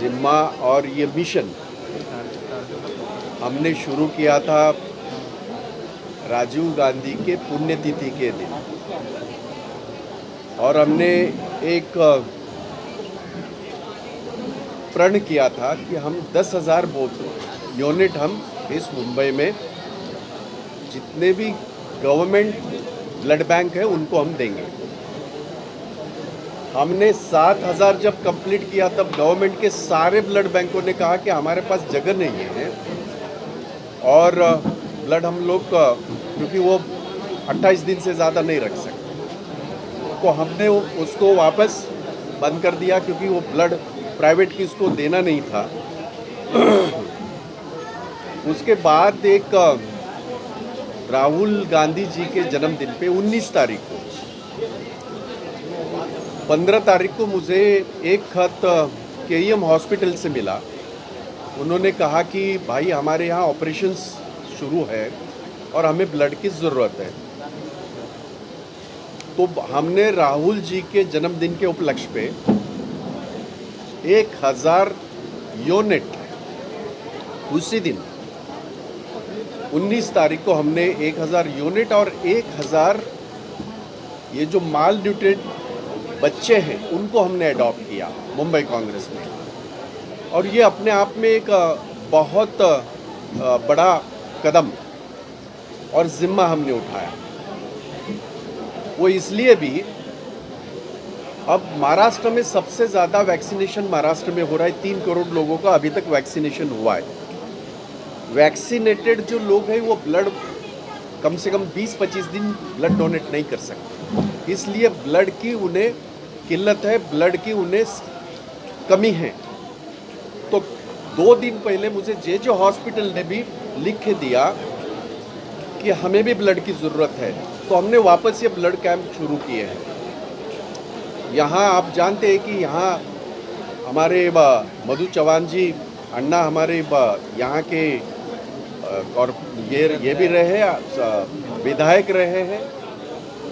जिम्मा और ये मिशन हमने शुरू किया था राजीव गांधी के पुण्यतिथि के दिन, और हमने एक प्रण किया था कि हम 10,000 यूनिट हम इस मुंबई में जितने भी गवर्नमेंट ब्लड बैंक है उनको हम देंगे। हमने 7,000 जब कंप्लीट किया तब गवर्नमेंट के सारे ब्लड बैंकों ने कहा कि हमारे पास जगह नहीं है और ब्लड हम लोग क्योंकि वो 28 दिन से ज़्यादा नहीं रख सकते, तो हमने उसको वापस बंद कर दिया क्योंकि वो ब्लड प्राइवेट किसको देना नहीं था। उसके बाद एक राहुल गांधी जी के जन्मदिन पे 19 तारीख को 15 तारीख को मुझे एक खत केईएम हॉस्पिटल से मिला। उन्होंने कहा कि भाई हमारे यहाँ ऑपरेशंस शुरू है और हमें ब्लड की ज़रूरत है। तो हमने राहुल जी के जन्मदिन के उपलक्ष्य पे 1,000 यूनिट उसी दिन 19 तारीख को हमने 1,000 यूनिट और 1,000 ये जो माल न्यूट्रिएंट बच्चे हैं उनको हमने अडॉप्ट किया मुंबई कांग्रेस में। और ये अपने आप में एक बहुत बड़ा कदम और जिम्मा हमने उठाया। वो इसलिए भी अब महाराष्ट्र में सबसे ज़्यादा वैक्सीनेशन महाराष्ट्र में हो रहा है। 3 करोड़ लोगों का अभी तक वैक्सीनेशन हुआ है। वैक्सीनेटेड जो लोग हैं वो ब्लड कम से कम 20-25 दिन ब्लड डोनेट नहीं कर सकते, इसलिए ब्लड की उन्हें किल्लत है, ब्लड की उन्हें कमी है। तो 2 दिन पहले मुझे जे हॉस्पिटल ने भी लिख के दिया कि हमें भी ब्लड की ज़रूरत है, तो हमने वापस ये ब्लड कैंप शुरू किए हैं। यहाँ आप जानते हैं कि यहाँ हमारे मधु चौहान जी अन्ना हमारे यहाँ के और ये भी रहे हैं, विधायक रहे हैं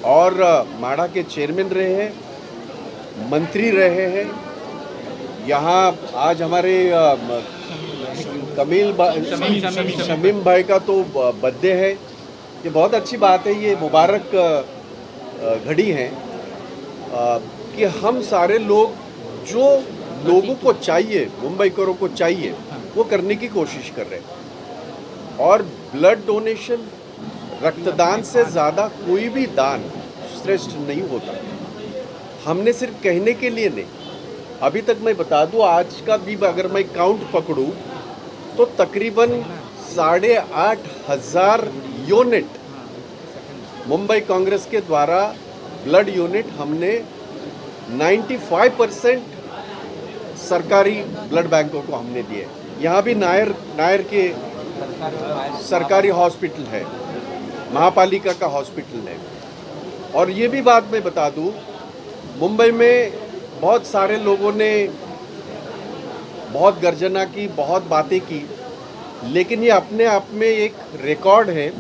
और माड़ा के चेयरमैन रहे हैं, मंत्री रहे हैं। यहाँ आज हमारे शमीम भाई का तो बर्थडे है। ये बहुत अच्छी बात है, ये मुबारक घड़ी है कि हम सारे लोग जो लोगों को चाहिए, मुंबईकरों को चाहिए, वो करने की कोशिश कर रहे हैं। और ब्लड डोनेशन रक्तदान से ज़्यादा कोई भी दान श्रेष्ठ नहीं होता। हमने सिर्फ कहने के लिए नहीं, अभी तक मैं बता दूं आज का भी अगर मैं काउंट पकड़ूं तो तकरीबन 8,500 यूनिट मुंबई कांग्रेस के द्वारा ब्लड यूनिट हमने 95% सरकारी ब्लड बैंकों को हमने दिए। यहाँ भी नायर के सरकारी हॉस्पिटल है, महापालिका का हॉस्पिटल है। और ये भी बात मैं बता दूं, मुंबई में बहुत सारे लोगों ने बहुत गर्जना की, बहुत बातें की, लेकिन ये अपने आप में एक रिकॉर्ड है।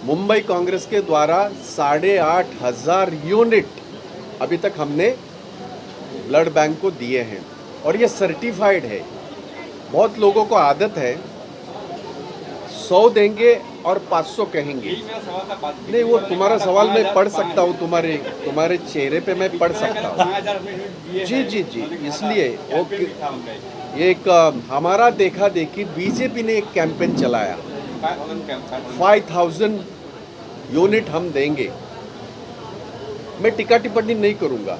मुंबई कांग्रेस के द्वारा 8,500 यूनिट अभी तक हमने ब्लड बैंक को दिए हैं और ये सर्टिफाइड है। बहुत लोगों को आदत है 100 देंगे और 500 कहेंगे। नहीं, वो तुम्हारा सवाल मैं पढ़ सकता हूँ, तुम्हारे चेहरे पे मैं पढ़ सकता हूँ। जी जी जी, इसलिए एक हमारा देखा देखी बीजेपी ने एक कैंपेन चलाया, 5,000 यूनिट हम देंगे। मैं टिक्का टिप्पणी नहीं करूँगा,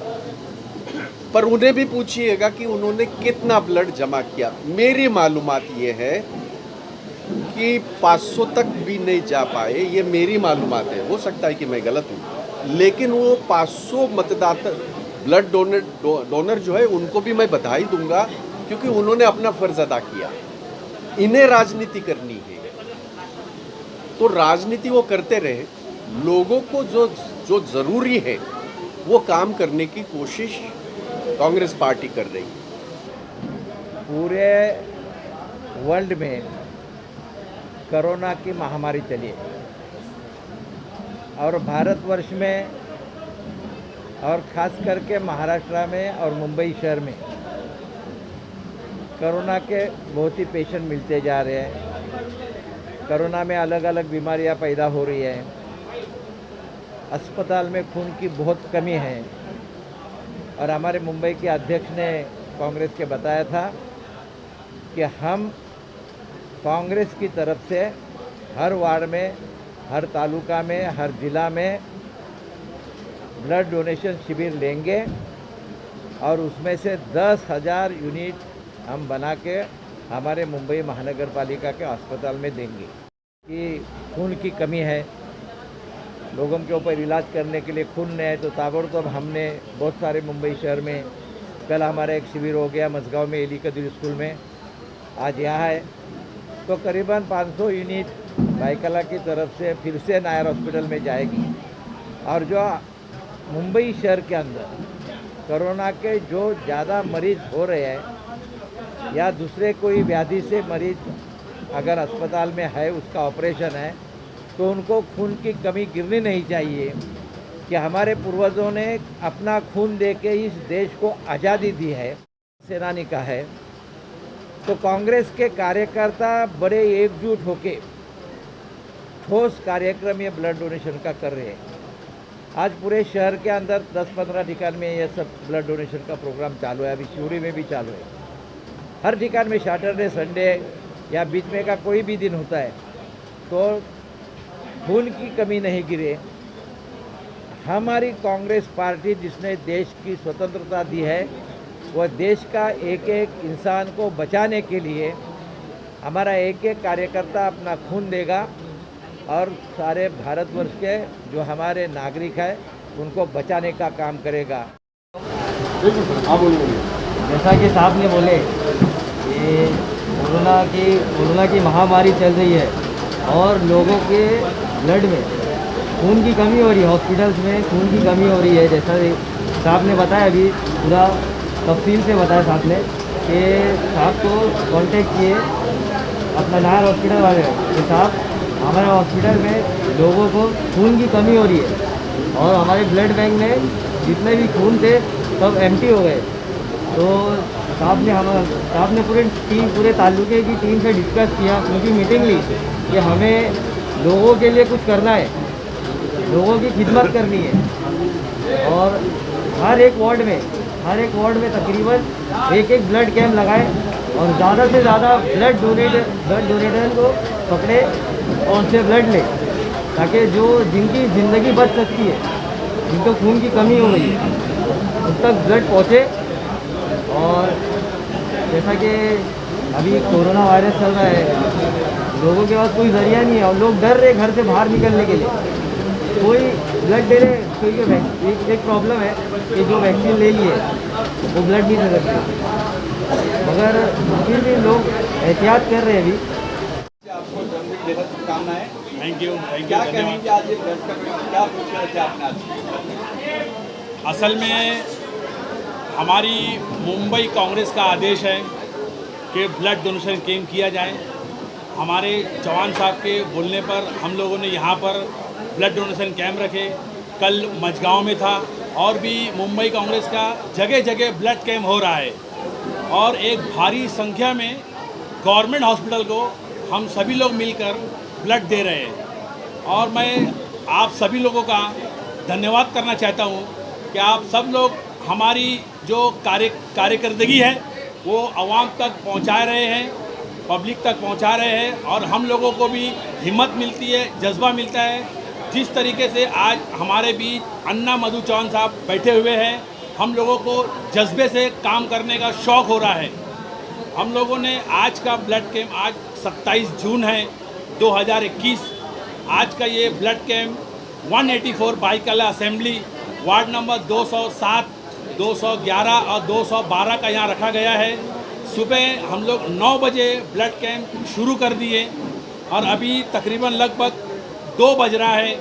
पर उन्हें भी पूछिएगा कि उन्होंने कितना ब्लड जमा किया। मेरी मालूमात ये है कि 500 तक भी नहीं जा पाए, ये मेरी मालूमात है, हो सकता है कि मैं गलत हूँ, लेकिन वो 500 मतदाता ब्लड डोनर जो है उनको भी मैं बधाई दूंगा क्योंकि उन्होंने अपना फ़र्ज़ अदा किया। इन्हें राजनीति करनी है तो राजनीति वो करते रहे, लोगों को जो ज़रूरी है वो काम करने की कोशिश कांग्रेस पार्टी कर रही है। पूरे वर्ल्ड में कोरोना की महामारी चली है और भारतवर्ष में और ख़ास करके महाराष्ट्र में और मुंबई शहर में कोरोना के बहुत ही पेशेंट मिलते जा रहे हैं। कोरोना में अलग अलग बीमारियां पैदा हो रही हैं। अस्पताल में खून की बहुत कमी है। और हमारे मुंबई के अध्यक्ष ने कांग्रेस के बताया था कि हम कांग्रेस की तरफ से हर वार्ड में, हर तालुका में, हर जिला में ब्लड डोनेशन शिविर लेंगे और उसमें से 10,000 यूनिट हम बना के हमारे मुंबई महानगर पालिका के अस्पताल में देंगे। कि खून की कमी है, लोगों के ऊपर इलाज करने के लिए खून नहीं है, तो ताबड़तोड़ हमने बहुत सारे मुंबई शहर में, कल हमारा एक शिविर हो गया मसगांव में एली कदीर स्कूल में, आज यहाँ है, तो करीबन 500 यूनिट बाइकला की तरफ से फिर से नायर हॉस्पिटल में जाएगी। और जो मुंबई शहर के अंदर कोरोना के जो ज़्यादा मरीज हो रहे हैं या दूसरे कोई व्याधि से मरीज अगर अस्पताल में है, उसका ऑपरेशन है, तो उनको खून की कमी गिरनी नहीं चाहिए। कि हमारे पूर्वजों ने अपना खून दे के इस देश को आज़ादी दी है, सेनानी का है, तो कांग्रेस के कार्यकर्ता बड़े एकजुट होके ठोस कार्यक्रम ये ब्लड डोनेशन का कर रहे हैं। आज पूरे शहर के अंदर 10-15 ठिकान में ये सब ब्लड डोनेशन का प्रोग्राम चालू है। अभी शिवरी में भी चालू है। हर ठिकान में सैटरडे, संडे या बीच में का कोई भी दिन होता है, तो खून की कमी नहीं गिरे। हमारी कांग्रेस पार्टी जिसने देश की स्वतंत्रता दी है, वह देश का एक एक इंसान को बचाने के लिए हमारा एक एक कार्यकर्ता अपना खून देगा और सारे भारतवर्ष के जो हमारे नागरिक हैं उनको बचाने का काम करेगा। जैसा कि साहब ने बोले कि कोरोना की महामारी चल रही है और लोगों के ब्लड में खून की कमी हो रही है, हॉस्पिटल्स में खून की कमी हो रही है। जैसा साहब ने बताया, अभी पूरा तफसील से बताया साहब ने कि साहब को कांटेक्ट किए अपना नायर हॉस्पिटल वाले कि साहब हमारे हॉस्पिटल में लोगों को खून की कमी हो रही है और हमारे ब्लड बैंक में जितने भी खून थे सब एम्प्टी हो गए। तो साहब ने पूरे ताल्लुके की टीम से डिस्कस किया, उनकी मीटिंग ली कि हमें लोगों के लिए कुछ करना है, लोगों की खिदमत करनी है और हर एक वार्ड में तकरीबन एक ब्लड कैंप लगाए और ज़्यादा से ज़्यादा ब्लड डोनेटर को पकड़े और उनसे ब्लड ले, ताकि जो जिनकी ज़िंदगी बच सकती है, जिनको खून की कमी हो रही है, उन तक ब्लड पहुँचे। और जैसा कि अभी कोरोना वायरस चल रहा है, लोगों के पास कोई ज़रिया नहीं है और लोग डर रहे घर से बाहर निकलने के लिए। कोई ब्लड दे रहे, कोई एक प्रॉब्लम है कि जो वैक्सीन ले लिए वो ब्लड नहीं दे सकते, मगर फिर भी लोग एहतियात कर रहे हैं अभी। आपको जन्मदिन की शुभकामनाएं। थैंक यू क्या कहेंगे आज ये ब्लड कैंप, क्या सोच रहे थे आपने आज? असल में हमारी मुंबई कांग्रेस का आदेश है कि ब्लड डोनेशन कैंप किया जाए। हमारे जवान साहब के बोलने पर हम लोगों ने यहाँ पर ब्लड डोनेशन कैंप रखे। कल मझगांव में था और भी मुंबई कांग्रेस का जगह जगह ब्लड कैंप हो रहा है और एक भारी संख्या में गवर्नमेंट हॉस्पिटल को हम सभी लोग मिलकर ब्लड दे रहे हैं। और मैं आप सभी लोगों का धन्यवाद करना चाहता हूँ कि आप सब लोग हमारी जो कार्यकर्दगी है वो आवाम तक पहुँचा रहे हैं, पब्लिक तक पहुँचा रहे हैं और हम लोगों को भी हिम्मत मिलती है, जज्बा मिलता है। जिस तरीके से आज हमारे बीच अन्ना मधु चौहान साहब बैठे हुए हैं, हम लोगों को जज्बे से काम करने का शौक़ हो रहा है। हम लोगों ने आज का ब्लड कैंप, आज 27 जून है 2021, आज का ये blood camp 184 Byculla assembly ward number 207, 211 और 212 का यहाँ रखा गया है। सुबह हम लोग 9 बजे ब्लड कैंप शुरू कर दिए और अभी तकरीबन लगभग 2 बज रहा है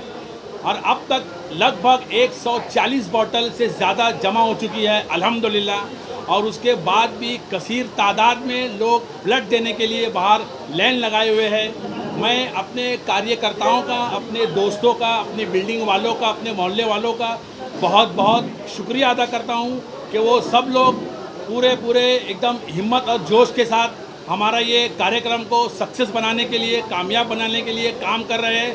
और अब तक लगभग 140 बॉटल से ज़्यादा जमा हो चुकी है अल्हम्दुलिल्लाह। और उसके बाद भी कसीर तादाद में लोग ब्लड देने के लिए बाहर लाइन लगाए हुए हैं। मैं अपने कार्यकर्ताओं का, अपने दोस्तों का, अपने बिल्डिंग वालों का, अपने मोहल्ले वालों का बहुत बहुत शुक्रिया अदा करता हूं कि वो सब लोग पूरे एकदम हिम्मत और जोश के साथ हमारा ये कार्यक्रम को सक्सेस बनाने के लिए, कामयाब बनाने के लिए काम कर रहे हैं।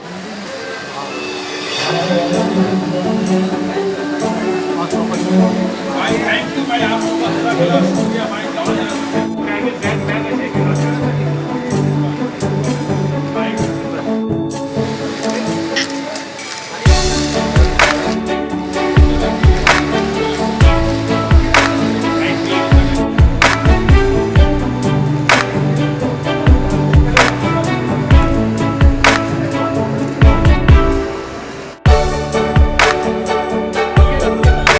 भाई थैंक यू भाई, आप लोगों का